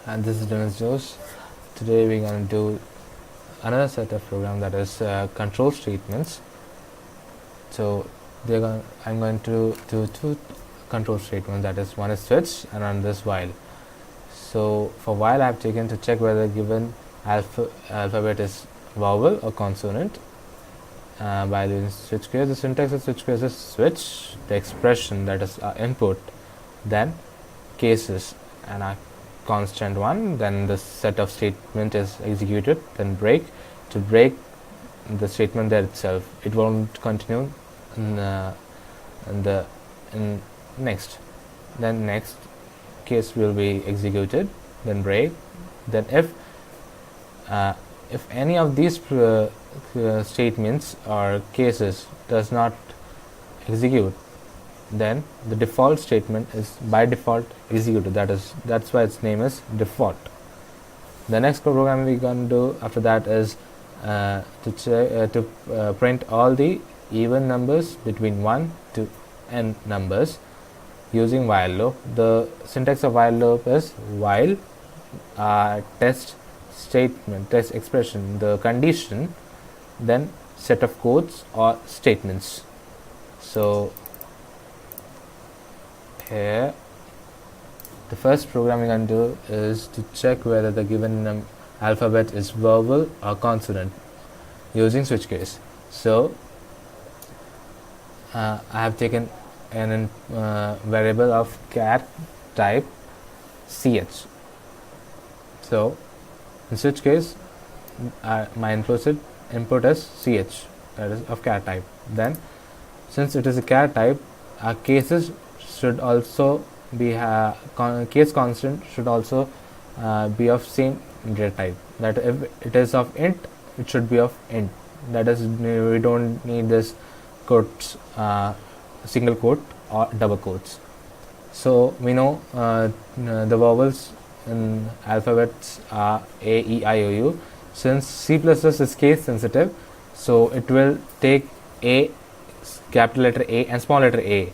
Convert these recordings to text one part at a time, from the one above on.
And this is Dennis Josh. Today we're going to do another set of program, that is control statements. So I'm going to do two control statements, that is one is switch and another is while. So for while I have taken to check whether given alphabet is vowel or consonant. By using switch case, the syntax of switch case is switch, the expression, that is input, then cases and a constant one, then the set of statement is executed, then break to break the statement there itself. It won't continue in next. Then next case will be executed, then break. Then if any of these statements or cases does not execute, then the default statement is by default executed. That's why its name is default. The next program we're going to do after that is to print all the even numbers between 1 to n numbers using while loop. The syntax of while loop is while test statement, test expression, the condition, then set of codes or statements. So here the first program we're going to do is to check whether the given alphabet is vowel or consonant using switch case. So I have taken an variable of char type ch. So in switch case my input is ch, that is of char type. Then since it is a char type, our cases should also be case constant should also be of same data type. That if it is of int, it should be of int. That is, we don't need this quotes, single quote or double quotes. So we know the vowels in alphabets are A, E, I, O, U. Since C++ is case sensitive, so it will take A, capital letter A and small letter A,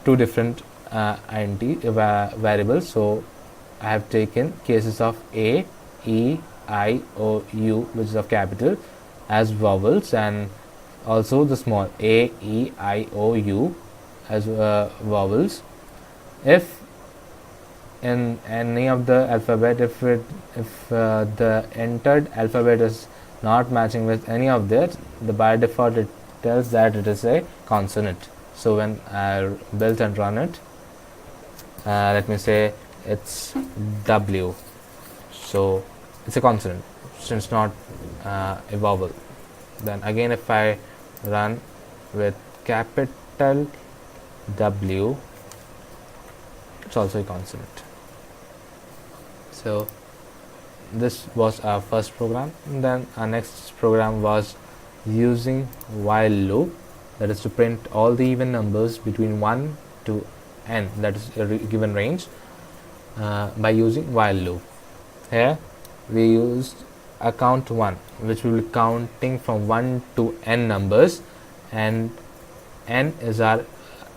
two different variables. So I have taken cases of A, E, I, O, U, which is of capital, as vowels, and also the small A, E, I, O, U as vowels. If in any of the alphabet, if the entered alphabet is not matching with any of that, the by default it tells that it is a consonant. So when I build and run it, let me say it's W, so it's a consonant since not a vowel. Then again, if I run with capital W, it's also a consonant. So this was our first program. And then our next program was using while loop, that is to print all the even numbers between 1 to n, that is a given range, by using while loop. Here we used a count 1, which will be counting from 1 to n numbers, and n is our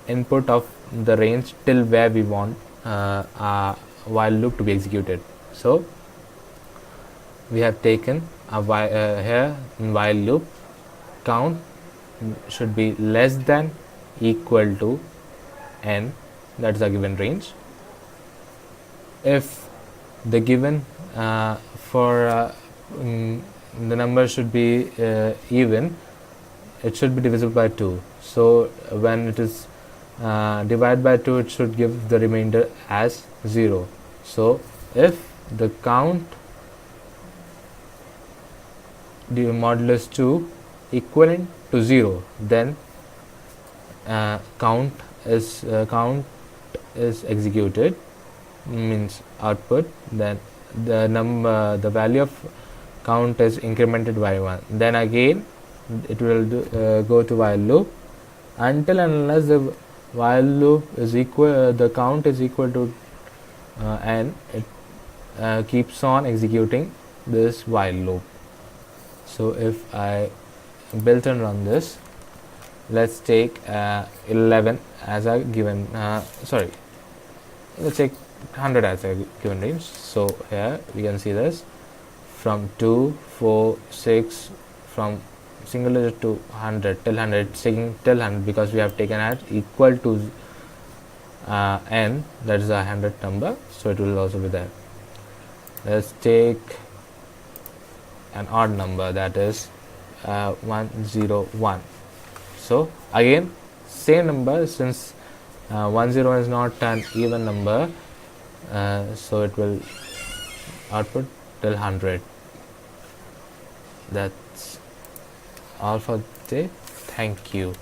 input of the range till where we want our while loop to be executed. So we have taken a here in while loop, count should be less than equal to n, that is a given range. If the given for the number should be even, it should be divisible by 2. So when it is divided by 2, it should give the remainder as 0. So if the count modulus 2 equivalent to 0, then count is executed, means output. Then the value of count is incremented by 1. Then again it will go to while loop until and unless the while loop is equal, the count is equal to n. It keeps on executing this while loop. So if I build and run this, let's take 11 as a given let's take 100 as a given range. So here we can see this from 2, 4, 6, from single digit to 100 till 100, it's taking till 100 because we have taken at equal to n, that is a 100 number, so it will also be there. Let's take an odd number, that is 101. So again same number, since 10 is not an even number, so it will output till 100. That's all for today. Thank you.